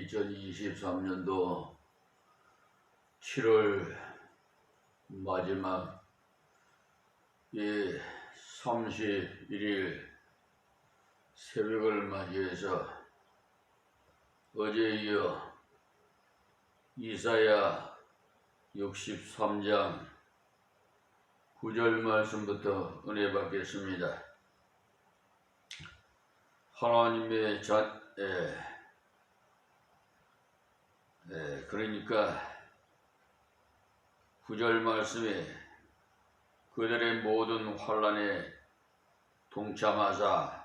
2023년도 7월 마지막 31일 새벽을 맞이해서 어제에 이어 이사야 63장 9절 말씀부터 은혜 받겠습니다. 하나님의 그러니까 9절 말씀에 그들의 모든 환난에 동참하사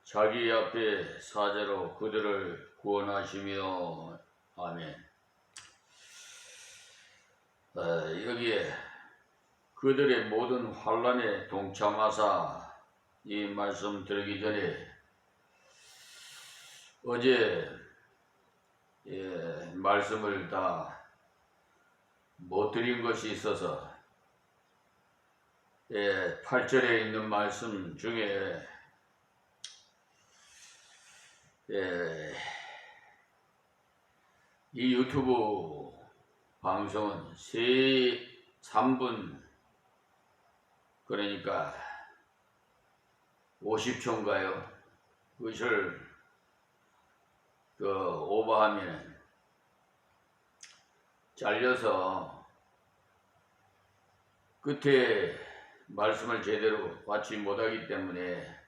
자기 앞에 사자로 그들을 구원하시며 아멘. 여기에 그들의 모든 환난에 동참하사 이 말씀 들기 전에 어제 말씀을 다 못 드린 것이 있어서 8절에 있는 말씀 중에 이 유튜브 방송은 3분 그러니까 50초인가요? 그것을 오버하면 잘려서 끝에 말씀을 제대로 받지 못하기 때문에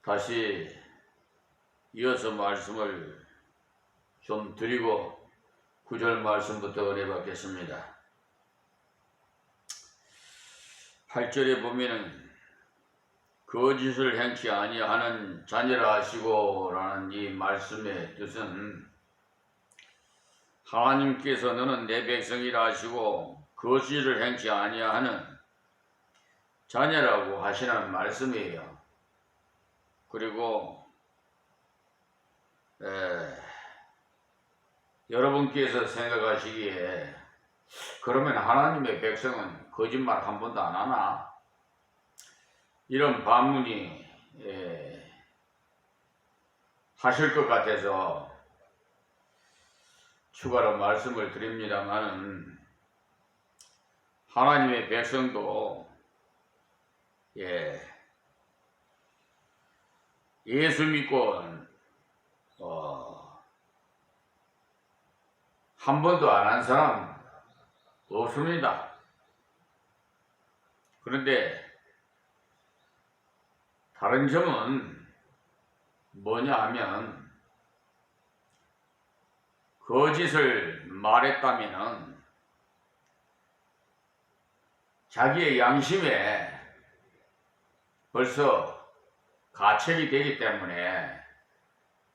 다시 이어서 말씀을 좀 드리고 9절 말씀부터 은혜 받겠습니다. 8절에 보면은 거짓을 행치 아니하는 자녀라 하시고 라는 이 말씀의 뜻은 하나님께서 너는 내 백성이라 하시고 거짓을 행치 아니하는 자녀라고 하시는 말씀이에요. 그리고 여러분께서 생각하시기에 그러면 하나님의 백성은 거짓말 한 번도 안 하나? 이런 반문이 하실 것 같아서 추가로 말씀을 드립니다만 하나님의 백성도 예수 믿고 한 번도 안 한 사람 없습니다. 그런데 다른 점은 뭐냐 하면 거짓을 말했다면 자기의 양심에 벌써 가책이 되기 때문에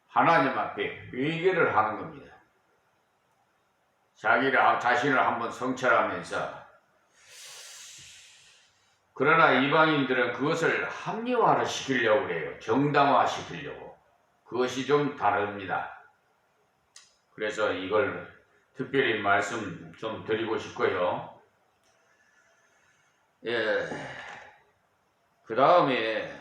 하나님 앞에 회개를 하는 겁니다. 자신을 한번 성찰하면서. 그러나 이방인들은 그것을 합리화를 시키려고 그래요. 정당화 시키려고. 그것이 좀 다릅니다. 그래서 이걸 특별히 말씀 좀 드리고 싶고요. 그 다음에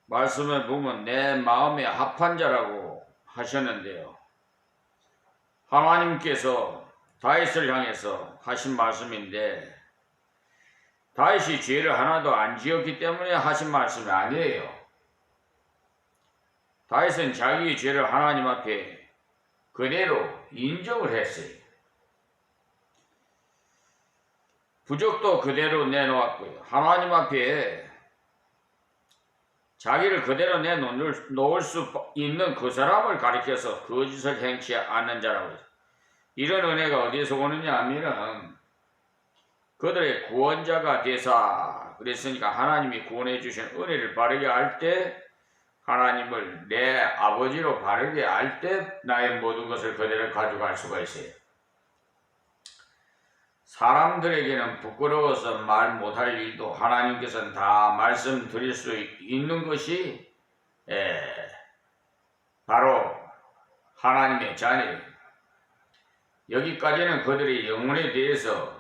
말씀을 보면 내 마음에 합한 자라고 하셨는데요. 하나님께서 다윗을 향해서 하신 말씀인데 다윗이 죄를 하나도 안 지었기 때문에 하신 말씀이 아니에요. 다윗은 자기의 죄를 하나님 앞에 그대로 인정을 했어요. 부족도 그대로 내놓았고요. 하나님 앞에 자기를 그대로 내놓을 수 있는 그 사람을 가리켜서 거짓을 행치 않는 자라고 했어요. 이런 은혜가 어디에서 오느냐 하면은 그들의 구원자가 되사 그랬으니까 하나님이 구원해 주신 은혜를 바르게 알 때 하나님을 내 아버지로 바르게 알 때 나의 모든 것을 그대로 가져갈 수가 있어요. 사람들에게는 부끄러워서 말 못할 일도 하나님께서는 다 말씀드릴 수 있는 것이 바로 하나님의 자녀예요. 여기까지는 그들의 영혼에 대해서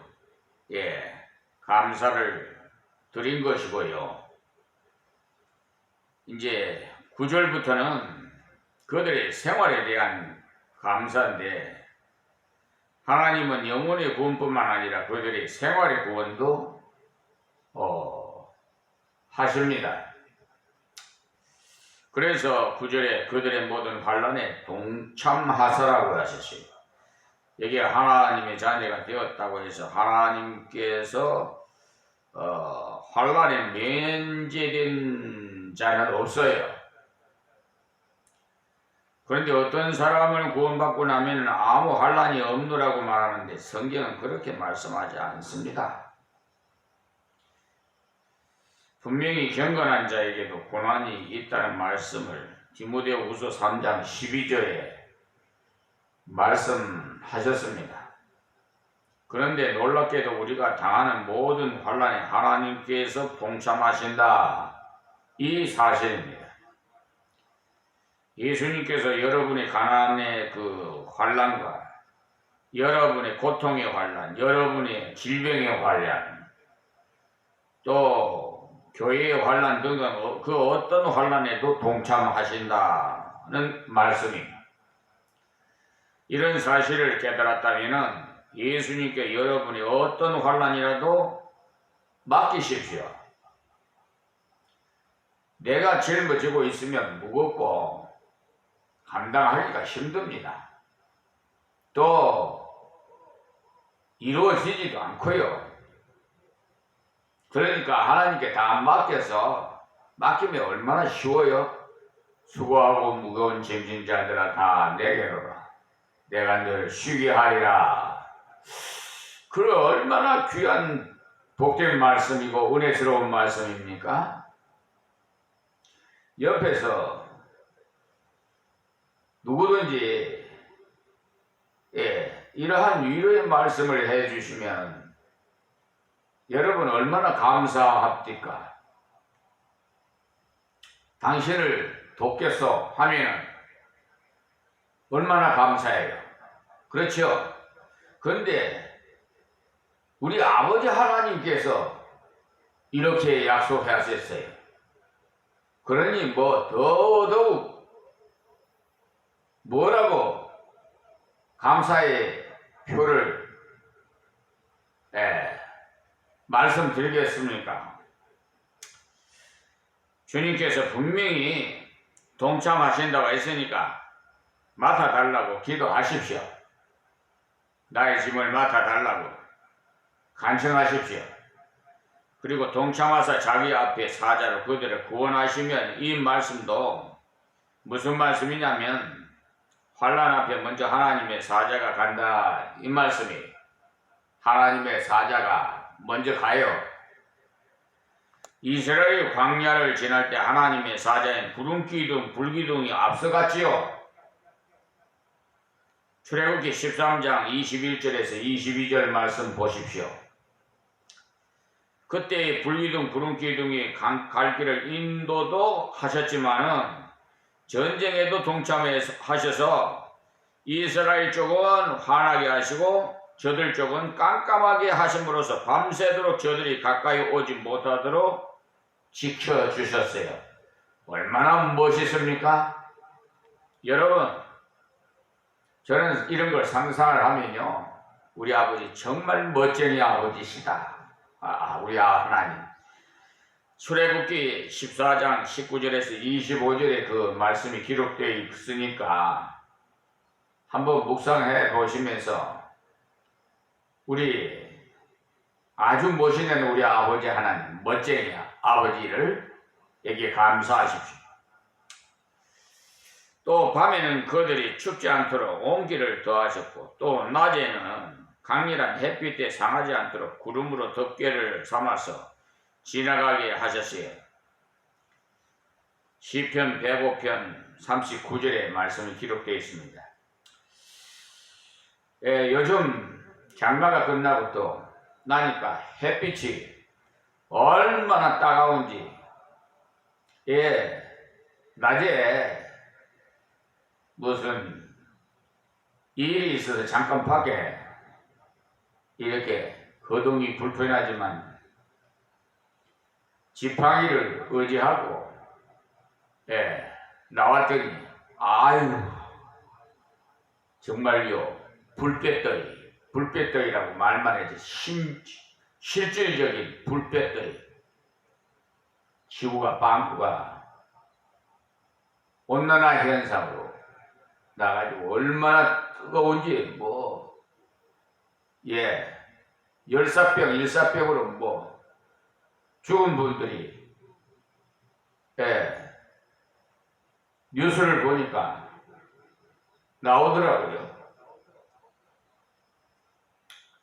감사를 드린 것이고요. 이제 9절부터는 그들의 생활에 대한 감사인데, 하나님은 영혼의 구원뿐만 아니라 그들의 생활의 구원도 하십니다. 그래서 9절에 그들의 모든 환난에 동참하사라고 하셨어요. 여기에 하나님의 자녀가 되었다고 해서 하나님께서 환난에 면제된 자는 없어요. 그런데 어떤 사람을 구원받고 나면 아무 환난이 없노라고 말하는데 성경은 그렇게 말씀하지 않습니다. 분명히 경건한 자에게도 고난이 있다는 말씀을 디모데후서 3장 12절에 말씀하셨습니다. 그런데 놀랍게도 우리가 당하는 모든 환난에 하나님께서 동참하신다, 이 사실입니다. 예수님께서 여러분의 가난의 그 환난과 여러분의 고통의 환난, 여러분의 질병의 환난, 또 교회의 환난 등등 그 어떤 환난에도 동참하신다는 말씀입니다. 이런 사실을 깨달았다면 예수님께 여러분이 어떤 환난이라도 맡기십시오. 내가 짊어지고 있으면 무겁고 감당하기가 힘듭니다. 또 이루어지지도 않고요. 그러니까 하나님께 다 맡기면 얼마나 쉬워요? 수고하고 무거운 짐진 자들아 다 내게로 오라. 내가 늘 쉬게 하리라. 그 얼마나 귀한 복된 말씀이고 은혜스러운 말씀입니까? 옆에서 누구든지 이러한 위로의 말씀을 해주시면 여러분 얼마나 감사합니까? 당신을 돕겠소 하면 얼마나 감사해요. 그렇죠? 그런데 우리 아버지 하나님께서 이렇게 약속하셨어요. 그러니 뭐 더더욱 뭐라고 감사의 표를 말씀드리겠습니까? 주님께서 분명히 동참하신다고 했으니까 맡아달라고 기도하십시오. 나의 짐을 맡아달라고 간청하십시오. 그리고 동참하사 자기 앞에 사자로 그들을 구원하시면, 이 말씀도 무슨 말씀이냐면 환난 앞에 먼저 하나님의 사자가 간다, 이 말씀이에요. 하나님의 사자가 먼저 가요. 이스라엘 광야를 지날 때 하나님의 사자인 구름기둥, 불기둥이 앞서갔지요. 출애굽기 13장 21절에서 22절 말씀 보십시오. 그때 불기둥, 구름기둥이 갈 길을 인도도 하셨지만은 전쟁에도 동참하셔서 이스라엘 쪽은 환하게 하시고 저들 쪽은 깜깜하게 하심으로써 밤새도록 저들이 가까이 오지 못하도록 지켜주셨어요. 얼마나 멋있습니까? 여러분, 저는 이런 걸 상상을 하면요, 우리 아버지 정말 멋쟁이 아버지시다. 우리 하나님. 출애굽기 14장 19절에서 25절에 그 말씀이 기록되어 있으니까 한번 묵상해 보시면서 우리 아주 멋있는 우리 아버지 하나님, 멋쟁이 아버지를 에게 감사하십시오. 또 밤에는 그들이 춥지 않도록 온기를 더하셨고, 또 낮에는 강렬한 햇빛에 상하지 않도록 구름으로 덮개를 삼아서 지나가게 하셨어요. 시편 105편 39절에 말씀이 기록되어 있습니다. 요즘 장마가 끝나고 또 나니까 햇빛이 얼마나 따가운지, 낮에 무슨 일이 있어서 잠깐 밖에 이렇게 거동이 불편하지만 지팡이를 의지하고 나왔더니 아유 정말요 불볕더위라고 말만 해도 실질적인 불볕더위. 지구가 빵꾸가 온난화 현상으로 나가지고 얼마나 뜨거운지 열사병 일사병으로 죽은 분들이 뉴스를 보니까 나오더라고요.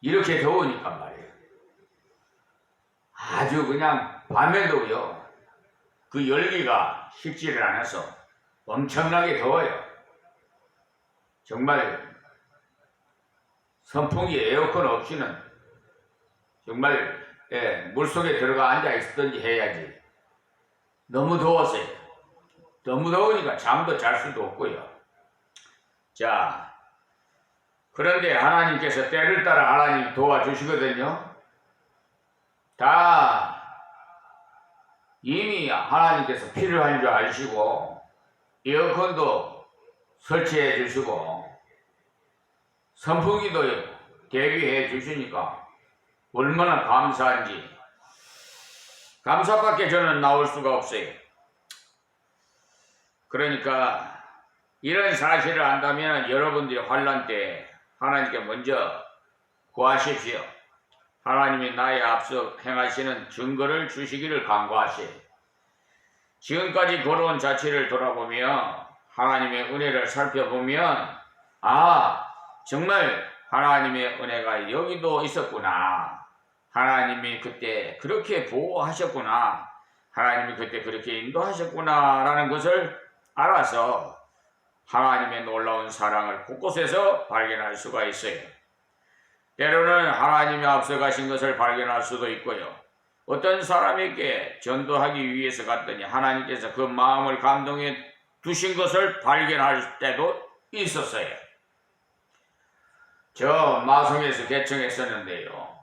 이렇게 더우니까 말이에요. 아주 그냥 밤에도요. 그 열기가 식지를 않아서 엄청나게 더워요. 정말 선풍기 에어컨 없이는 정말 물속에 들어가 앉아 있었던지 해야지. 너무 더웠어요. 너무 더우니까 잠도 잘 수도 없고요. 자, 그런데 하나님께서 때를 따라 하나님 도와주시거든요. 다 이미 하나님께서 필요한 줄 아시고 에어컨도 설치해 주시고 선풍기도 대비해 주시니까 얼마나 감사한지 감사밖에 저는 나올 수가 없어요. 그러니까 이런 사실을 안다면 여러분들이 환난 때 하나님께 먼저 구하십시오. 하나님이 나의 앞서 행하시는 증거를 주시기를 간구하시오. 지금까지 걸어온 자체를 돌아보며 하나님의 은혜를 살펴보면 정말 하나님의 은혜가 여기도 있었구나. 하나님이 그때 그렇게 보호하셨구나. 하나님이 그때 그렇게 인도하셨구나 라는 것을 알아서 하나님의 놀라운 사랑을 곳곳에서 발견할 수가 있어요. 때로는 하나님이 앞서가신 것을 발견할 수도 있고요. 어떤 사람에게 전도하기 위해서 갔더니 하나님께서 그 마음을 감동해 두신 것을 발견할 때도 있었어요. 저 마성에서 개청했었는데요.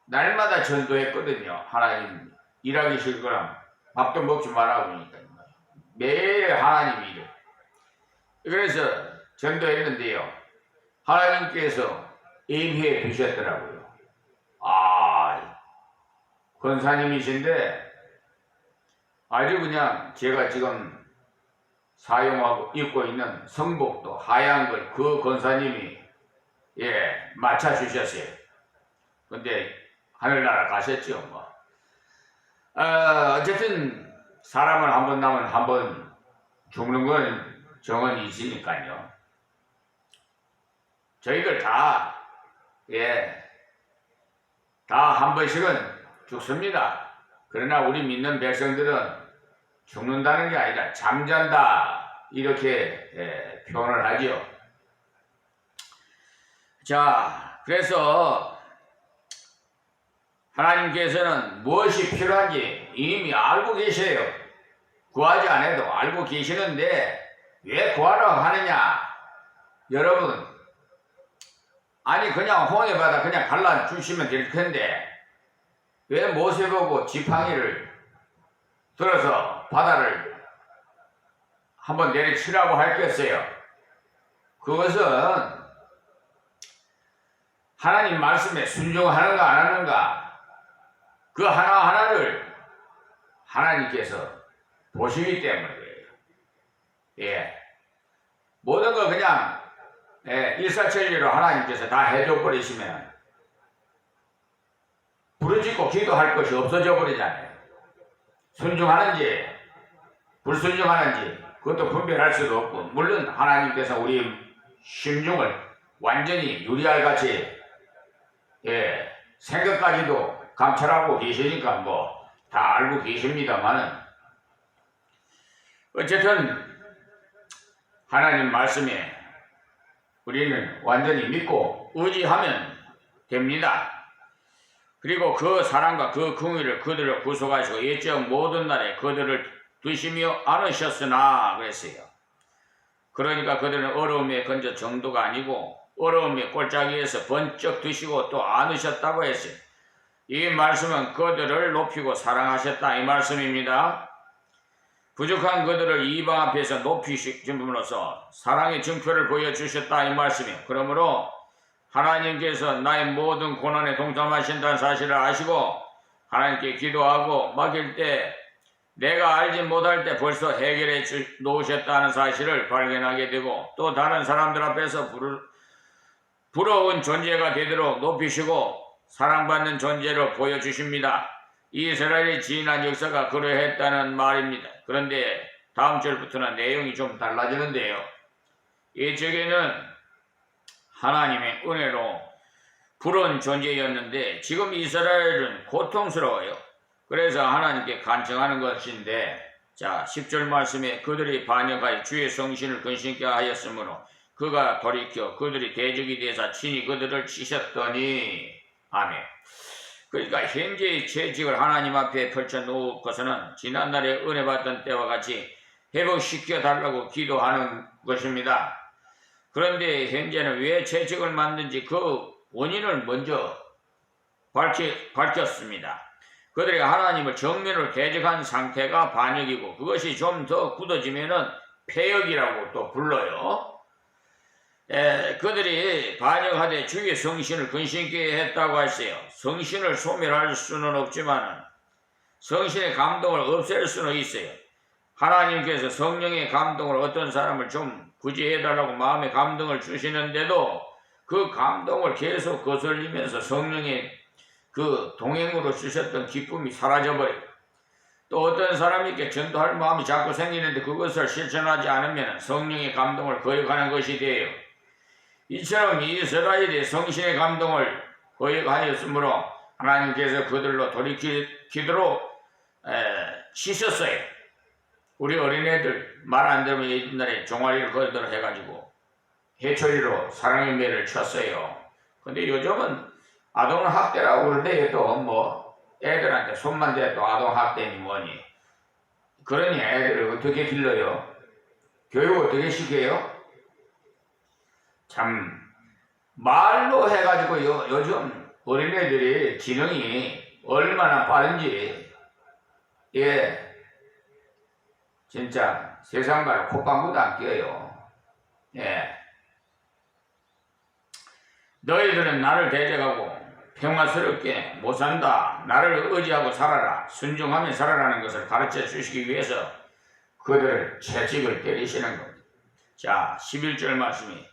날마다 전도했거든요. 하나님 일하기 싫거나 밥도 먹지 말라고 하니까 매일 하나님 일을. 그래서 전도했는데요. 하나님께서 예비해 두셨더라고요. 권사님이신데 아주 그냥 제가 지금 사용하고 입고 있는 성복도 하얀 걸 그 권사님이 맞춰주셨어요. 근데 하늘나라 가셨죠. 어쨌든 사람은 한 번 나면 한 번 죽는 건 정언이 있으니까요. 저희들 다 한 번씩은 죽습니다. 그러나 우리 믿는 백성들은 죽는다는 게 아니라 잠잔다 이렇게 표현을 하죠. 자, 그래서 하나님께서는 무엇이 필요한지 이미 알고 계셔요. 구하지 않아도 알고 계시는데 왜 구하라고 하느냐? 여러분, 아니 그냥 홍해바다 그냥 갈라주시면 될 텐데 왜 모세보고 지팡이를 들어서 바다를 한번 내리치라고 할겠어요? 그것은 하나님 말씀에 순종하는가 안 하는가 그 하나하나를 하나님께서 보시기 때문에 그래요. 모든 걸 그냥 일사천리로 하나님께서 다 해줘 버리시면 부르짖고 기도할 것이 없어져 버리잖아요. 순종하는지 불순종하는지 그것도 분별할 수도 없고, 물론 하나님께서 우리 심중을 완전히 유리알같이 생각까지도 감찰하고 계시니까 다 알고 계십니다만은, 어쨌든 하나님 말씀에 우리는 완전히 믿고 의지하면 됩니다. 그리고 그 사랑과 그 긍휼을 그들을 구속하시고 옛적 모든 날에 그들을 두시며 안으셨으나 그랬어요. 그러니까 그들은 어려움에 건져 정도가 아니고 어려움의 골짜기에서 번쩍 드시고 또 안으셨다고 했어요. 이 말씀은 그들을 높이고 사랑하셨다 이 말씀입니다. 부족한 그들을 이방 앞에서 높이심으로써 사랑의 증표를 보여주셨다 이 말씀이에요. 그러므로 하나님께서 나의 모든 고난에 동참하신다는 사실을 아시고 하나님께 기도하고 맡길 때 내가 알지 못할 때 벌써 해결해 놓으셨다는 사실을 발견하게 되고 또 다른 사람들 앞에서 부러운 존재가 되도록 높이시고 사랑받는 존재로 보여주십니다. 이스라엘의 지난 역사가 그러했다는 말입니다. 그런데 다음 절부터는 내용이 좀 달라지는데요. 이쪽에는 하나님의 은혜로 부러운 존재였는데 지금 이스라엘은 고통스러워요. 그래서 하나님께 간청하는 것인데 자 10절 말씀에 그들이 반역하여 주의 성신을 근심케 하였으므로 그가 돌이켜 그들이 대적이 되사 친히 그들을 치셨더니 아멘. 그러니까 현재의 채찍을 하나님 앞에 펼쳐놓고서는 지난날에 은혜 받던 때와 같이 회복시켜 달라고 기도하는 것입니다. 그런데 현재는 왜 채찍을 만든지 그 원인을 먼저 밝혔습니다. 그들이 하나님을 정면으로 대적한 상태가 반역이고 그것이 좀 더 굳어지면은 패역이라고 또 불러요. 그들이 반역하되 주의 성신을 근심케 했다고 하세요. 성신을 소멸할 수는 없지만 성신의 감동을 없앨 수는 있어요. 하나님께서 성령의 감동을 어떤 사람을 좀 구제해달라고 마음의 감동을 주시는데도 그 감동을 계속 거슬리면서 성령의 그 동행으로 주셨던 기쁨이 사라져버려요. 또 어떤 사람에게 전도할 마음이 자꾸 생기는데 그것을 실천하지 않으면 성령의 감동을 거역하는 것이 돼요. 이처럼 이스라엘의 성신의 감동을 거역하였으므로 하나님께서 그들로 돌이키도록 치셨어요. 우리 어린애들 말 안 들으면 옛날에 종아리를 걸도록 해가지고 해초리로 사랑의 매를 쳤어요. 근데 요즘은 아동학대라고 그러는데 또 뭐 애들한테 손만 대도 아동학대니 뭐니. 그러니 애들을 어떻게 길러요? 교육 어떻게 시켜요? 참 말로 해가지고 요즘 어린애들이 지능이 얼마나 빠른지 진짜 세상과 콧방구도 안 끼어요. 너희들은 나를 대적하고 평화스럽게 못 산다. 나를 의지하고 살아라. 순종하며 살아라는 것을 가르쳐 주시기 위해서 그들을 채찍을 때리시는 겁니다. 자 11절 말씀이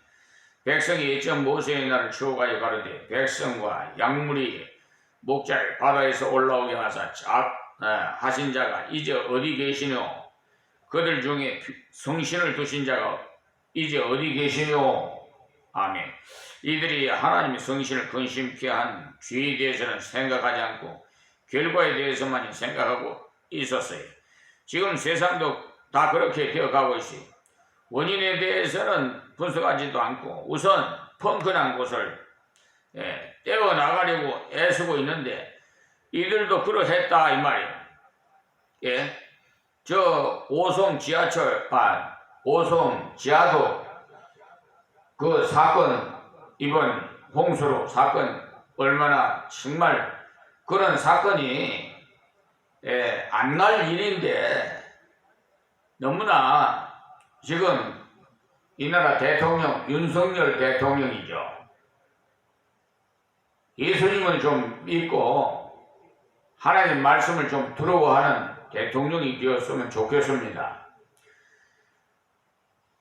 백성이 이전 모세의 날을 추억하여 가로되 백성과 약물이 목자를 바다에서 올라오게 하사 하신 자가 이제 어디 계시뇨? 그들 중에 성신을 두신 자가 이제 어디 계시뇨? 아멘. 이들이 하나님의 성신을 근심케 한 죄에 대해서는 생각하지 않고 결과에 대해서만 생각하고 있었어요. 지금 세상도 다 그렇게 되어가고 있어요. 원인에 대해서는 분석하지도 않고 우선 펑크난 곳을 떼어나가려고 애쓰고 있는데 이들도 그러했다 이 말이에요. 저 오송 지하도 그 사건 이번 홍수로 사건 얼마나 정말 그런 사건이 안 날 일인데 너무나 지금 이 나라 대통령 윤석열 대통령이죠. 예수님을 좀 믿고 하나님 말씀을 좀 들어고 하는 대통령이 되었으면 좋겠습니다.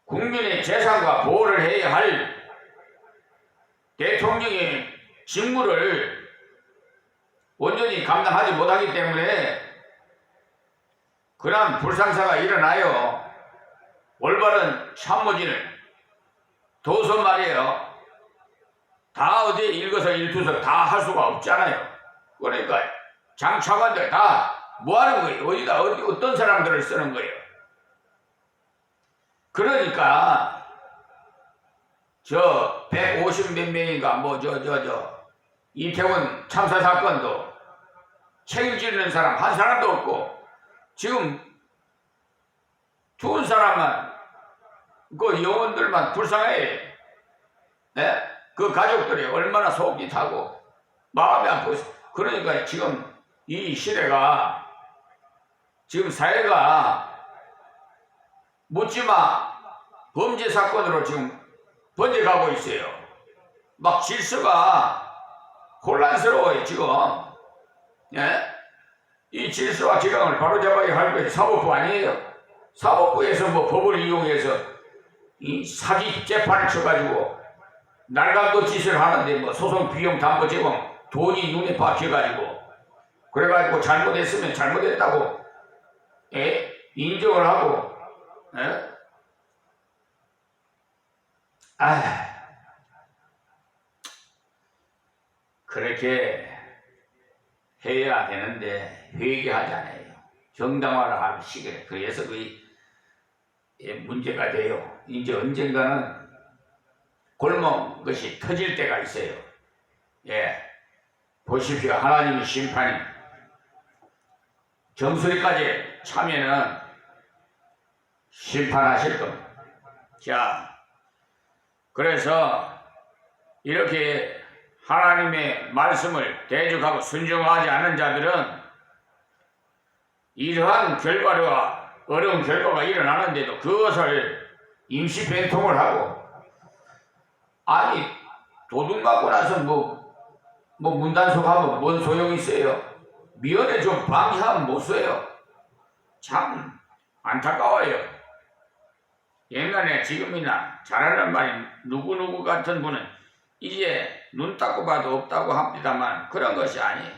국민의 재산과 보호를 해야 할 대통령의 직무를 온전히 감당하지 못하기 때문에 그런 불상사가 일어나요. 올바른 참모진을 둬서 말이에요. 다 어디 일거서일투서 다 할 수가 없잖아요. 그러니까 장차관들 다 뭐 하는 거예요? 어디다 어떤 사람들을 쓰는 거예요? 그러니까 저 150몇 명인가 이태원 참사 사건도 책임지는 사람 한 사람도 없고 지금 죽은 사람만 그 영혼들만 불쌍해. 그 가족들이 얼마나 속이 타고 마음이 아프고 그러니까 지금 이 시대가 지금 사회가 묻지마 범죄 사건으로 지금 번져가고 있어요. 막 질서가 혼란스러워요 지금. 예? 이 질서와 기강을 바로잡아야 할 것이 사법부 아니에요. 사법부에서 뭐 법을 이용해서 이 사기 재판을 쳐가지고 날강도 짓을 하는데 뭐 소송 비용 담보 제공 돈이 눈에 박혀가지고 그래가지고 잘못했으면 잘못했다고 인정을 하고 그렇게 해야 되는데 회개하잖아요. 정당화를 하시게. 그래서 그 문제가 돼요. 이제 언젠가는 골목 것이 터질 때가 있어요. 예, 보십시오. 하나님의 심판이 정수리까지 차면은 심판하실 겁니다. 자, 그래서 이렇게 하나님의 말씀을 대적하고 순종하지 않는 자들은 이러한 결과와 어려운 결과가 일어나는데도 그것을 임시 변통을 하고, 아니 도둑 맞고 나서 뭐 문단속하면 뭔 소용이 있어요? 미연에 좀 방해하면 못 써요. 참 안타까워요. 옛날에 지금이나 잘하는 말이 누구누구 같은 분은 이제 눈 닦고 봐도 없다고 합니다만 그런 것이 아니에요.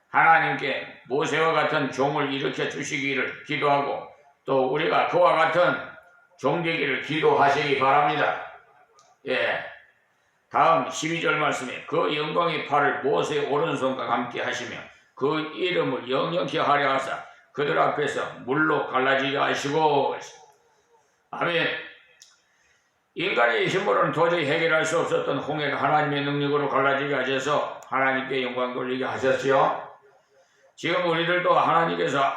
하나님께 모세와 같은 종을 일으켜 주시기를 기도하고 또 우리가 그와 같은 종 되기를 기도하시기 바랍니다. 예. 다음 12절 말씀에 그 영광의 팔을 모세의 오른손과 함께 하시며 그 이름을 영영케 하려 하사 그들 앞에서 물로 갈라지게 하시고. 아멘. 인간의 힘으로는 도저히 해결할 수 없었던 홍해가 하나님의 능력으로 갈라지게 하셔서 하나님께 영광 돌리게 하셨지요. 지금 우리들도 하나님께서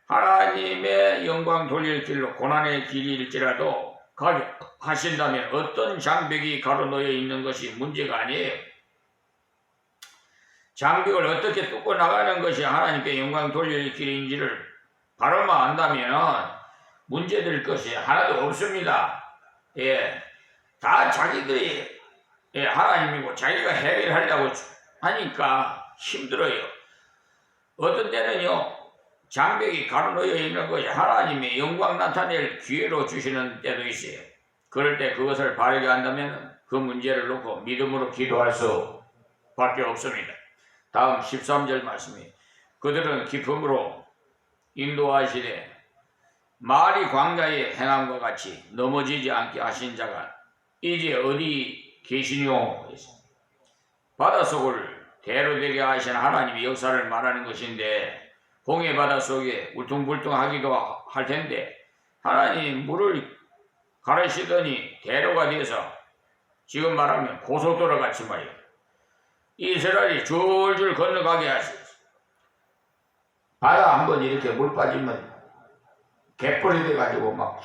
하나님의 영광 돌릴 길로 고난의 길일지라도 가게 하신다면 어떤 장벽이 가로놓여 있는 것이 문제가 아니에요. 장벽을 어떻게 뚫고 나가는 것이 하나님께 영광 돌릴 길인지를 바로만 안다면 문제될 것이 하나도 없습니다. 예, 다 자기들이 하나님이고 자기가 해결하려고 하니까 힘들어요. 어떤 때는요, 장벽이 가로놓여 있는 것이 하나님의 영광 나타낼 기회로 주시는 때도 있어요. 그럴 때 그것을 바르게 한다면 그 문제를 놓고 믿음으로 기도할 수밖에 없습니다. 다음 13절 말씀이 그들은 기쁨으로 인도하시되 말이 광야에 행함과 같이 넘어지지 않게 하신 자가 이제 어디 계시뇨? 바닷속을 대로되게 하신 하나님의 역사를 말하는 것인데 홍해 바닷속에 울퉁불퉁하기도 할 텐데 하나님 물을 가르시더니 대로가 돼서 지금 말하면 고속도로 같이 말이에요. 이스라엘이 줄줄 건너가게 하셨어요. 바다 한번 이렇게 물 빠지면 갯벌이 돼가지고 막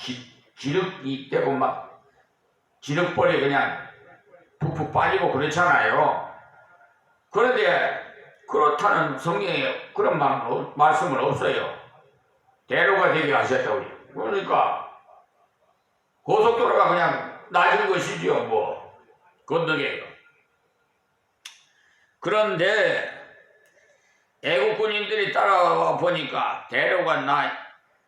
진흙이 되고 막 진흙벌이 그냥 푹푹 빠지고 그렇잖아요. 그런데 그렇다는 성경에 그런 말씀은 없어요. 대로가 되게 하셨다고. 그러니까 고속도로가 그냥 낮은 것이지요. 뭐 건너게요. 그런데 애국 군인들이 따라와 보니까 대로가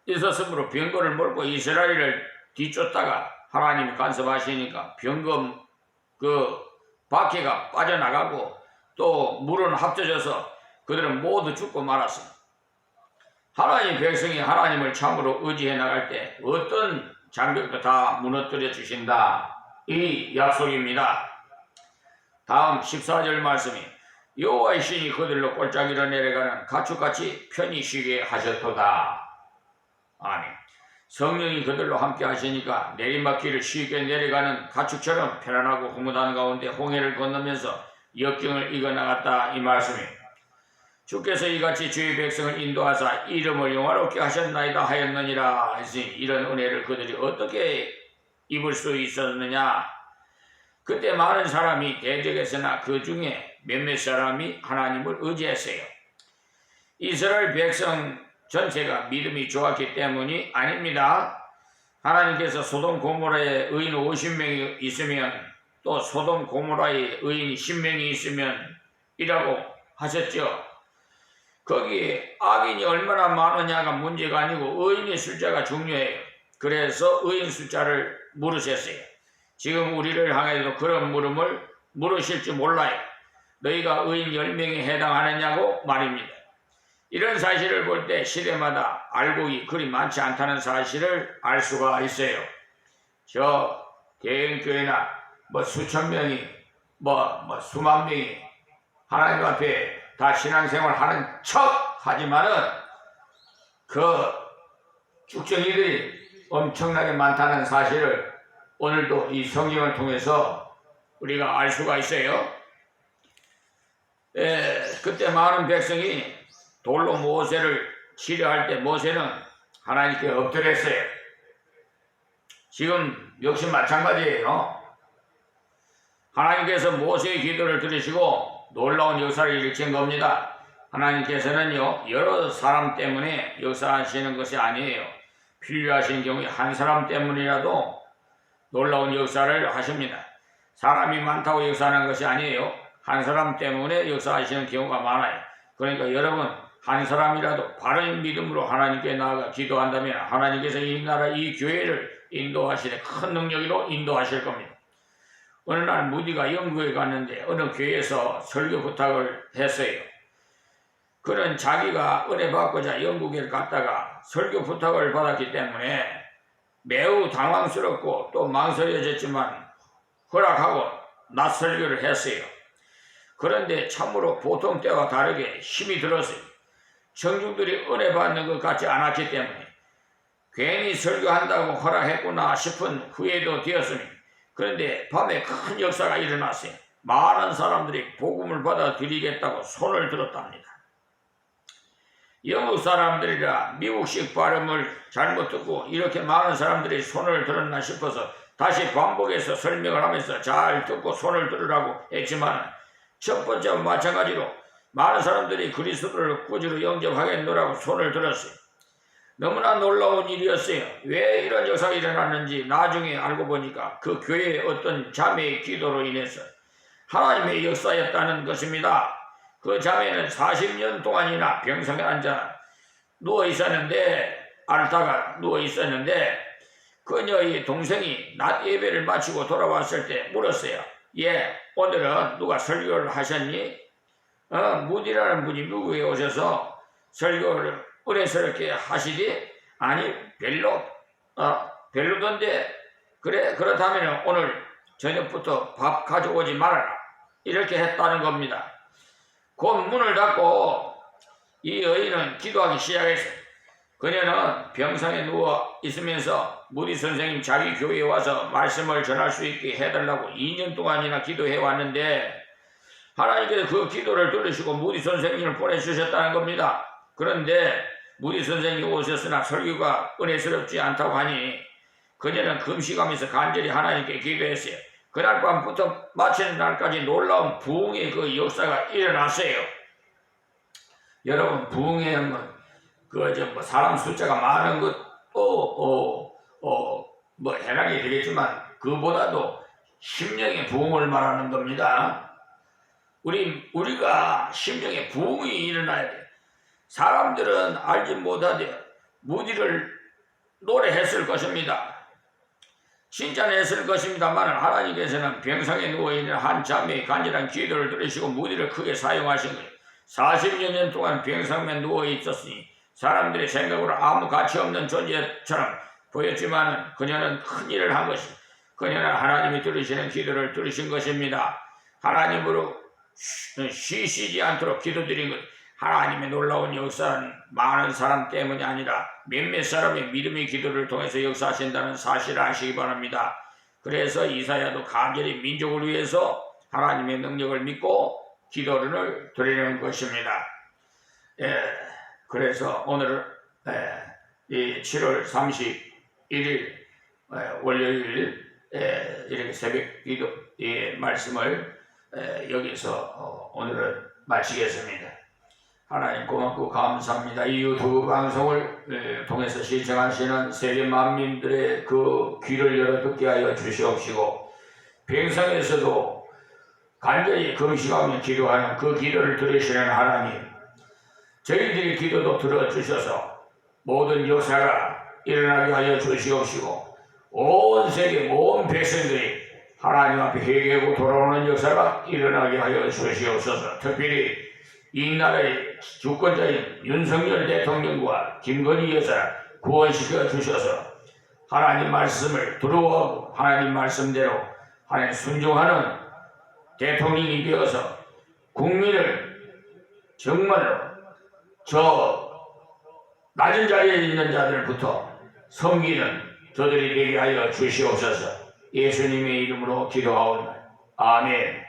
있었으므로 병거를 몰고 이스라엘을 뒤쫓다가 하나님이 간섭하시니까 병거 그 바퀴가 빠져나가고 또 물은 합쳐져서 그들은 모두 죽고 말았습니다. 하나님 백성이 하나님을 참으로 의지해 나갈 때 어떤 장벽도 다 무너뜨려 주신다. 이 약속입니다. 다음 14절 말씀이 여호와의 신이 그들로 골짜기로 내려가는 가축같이 편히 쉬게 하셨도다. 아멘. 성령이 그들로 함께 하시니까 내리막길을 쉽게 내려가는 가축처럼 편안하고 흐뭇한 가운데 홍해를 건너면서 역경을 이겨나갔다. 이 말씀이 주께서 이같이 주의 백성을 인도하사 이름을 영화롭게 하셨나이다 하였느니라 했으니 이런 은혜를 그들이 어떻게 입을 수 있었느냐. 그때 많은 사람이 대적했으나 그 중에 몇몇 사람이 하나님을 의지했어요. 이스라엘 백성 전체가 믿음이 좋았기 때문이 아닙니다. 하나님께서 소돔 고모라에 의인 50명이 있으면 또 소돔 고모라에 의인이 10명이 있으면 이라고 하셨죠. 거기 악인이 얼마나 많으냐가 문제가 아니고 의인의 숫자가 중요해요. 그래서 의인 숫자를 물으셨어요. 지금 우리를 향해서 그런 물음을 물으실지 몰라요. 너희가 의인 10명에 해당하느냐고 말입니다. 이런 사실을 볼 때 시대마다 알곡이 그리 많지 않다는 사실을 알 수가 있어요. 저 대형교회나 수천 명이 수만 명이 하나님 앞에 다 신앙생활 하는 척 하지만은 그 쭉정이들이 엄청나게 많다는 사실을 오늘도 이 성경을 통해서 우리가 알 수가 있어요. 그때 많은 백성이 돌로 모세를 치려할 때 모세는 하나님께 엎드렸어요. 지금 역시 마찬가지예요. 하나님께서 모세의 기도를 들으시고 놀라운 역사를 일으킨 겁니다. 하나님께서는요, 여러 사람 때문에 역사하시는 것이 아니에요. 필요하신 경우에 한 사람 때문이라도 놀라운 역사를 하십니다. 사람이 많다고 역사하는 것이 아니에요. 한 사람 때문에 역사하시는 경우가 많아요. 그러니까 여러분, 한 사람이라도 바른 믿음으로 하나님께 나아가 기도한다면 하나님께서 이 나라, 이 교회를 인도하시되 큰 능력으로 인도하실 겁니다. 어느 날 무디가 영국에 갔는데 어느 교회에서 설교 부탁을 했어요. 그는 자기가 은혜 받고자 영국에 갔다가 설교 부탁을 받았기 때문에 매우 당황스럽고 또 망설여졌지만 허락하고 낯설교를 했어요. 그런데 참으로 보통 때와 다르게 힘이 들었어요. 청중들이 은혜 받는 것 같지 않았기 때문에 괜히 설교한다고 허락했구나 싶은 후회도 되었습니다. 그런데 밤에 큰 역사가 일어났어요. 많은 사람들이 복음을 받아들이겠다고 손을 들었답니다. 영국 사람들이라 미국식 발음을 잘못 듣고 이렇게 많은 사람들이 손을 들었나 싶어서 다시 반복해서 설명을 하면서 잘 듣고 손을 들으라고 했지만 첫 번째와 마찬가지로 많은 사람들이 그리스도를 구주로 영접하겠노라고 손을 들었어요. 너무나 놀라운 일이었어요. 왜 이런 역사가 일어났는지 나중에 알고 보니까 그 교회의 어떤 자매의 기도로 인해서 하나님의 역사였다는 것입니다. 그 자매는 40년 동안이나 병상에 앉아 누워 있었는데 앓다가 누워 있었는데 그녀의 동생이 낮 예배를 마치고 돌아왔을 때 물었어요. 오늘은 누가 설교를 하셨니? 무디라는 분이 미국에 오셔서 설교를 은혜스럽게 하시디? 아니 별로던데. 그래, 그렇다면 오늘 저녁부터 밥 가져오지 말아라, 이렇게 했다는 겁니다. 곧 문을 닫고 이 여인은 기도하기 시작했어요. 그녀는 병상에 누워 있으면서 무디 선생님 자기 교회에 와서 말씀을 전할 수 있게 해달라고 2년 동안이나 기도해 왔는데 하나님께서 그 기도를 들으시고 무디 선생님을 보내주셨다는 겁니다. 그런데 무디 선생님이 오셨으나 설교가 은혜스럽지 않다고 하니 그녀는 금식하면서 간절히 하나님께 기도했어요. 그날 밤부터 마치는 날까지 놀라운 부흥의 그 역사가 일어났어요. 여러분, 부흥의 사람 숫자가 많은 것도 해당이 되겠지만 그보다도 심령의 부흥을 말하는 겁니다. 우리가 심령의 부흥이 일어나야 돼. 사람들은 알지 못하되 무디를 노래했을 것입니다. 칭찬했을 것입니다만 하나님께서는 병상에 누워있는 한 자매의 간절한 기도를 들으시고 무디를 크게 사용하신 거예요. 40여 년 동안 병상에 누워있었으니 사람들의 생각으로 아무 가치 없는 존재처럼 보였지만 그녀는 큰 일을 한 것이, 그녀는 하나님이 들으시는 기도를 들으신 것입니다. 하나님으로 쉬시지 않도록 기도드린 것, 하나님의 놀라운 역사는 많은 사람 때문이 아니라 몇몇 사람의 믿음의 기도를 통해서 역사하신다는 사실을 아시기 바랍니다. 그래서 이사야도 간절히 민족을 위해서 하나님의 능력을 믿고 기도를 드리는 것입니다. 그래서 오늘 이 7월 31일 월요일 이렇게 새벽 기도의 말씀을 여기서 오늘은 마치겠습니다. 하나님 고맙고 감사합니다. 이 유튜브 방송을 통해서 시청하시는 세계 만민들의 그 귀를 열어 듣게 하여 주시옵시고, 평상에서도 간절히 금식하며 기도하는 그 기도를 들으시는 하나님, 저희들의 기도도 들어주셔서 모든 역사가 일어나게 하여 주시옵시고, 온 세계 모든 백성들이 하나님 앞에 회개하고 돌아오는 역사가 일어나게 하여 주시옵소서. 특별히 이 나라의 주권자인 윤석열 대통령과 김건희 여사 구원시켜 주셔서 하나님 말씀을 두려워하고 하나님 말씀대로 하나님 순종하는 대통령이 되어서 국민을 정말로 저 낮은 자리에 있는 자들부터 섬기는 저들이 되게 하여 주시옵소서. 예수님의 이름으로 기도하오니 아멘.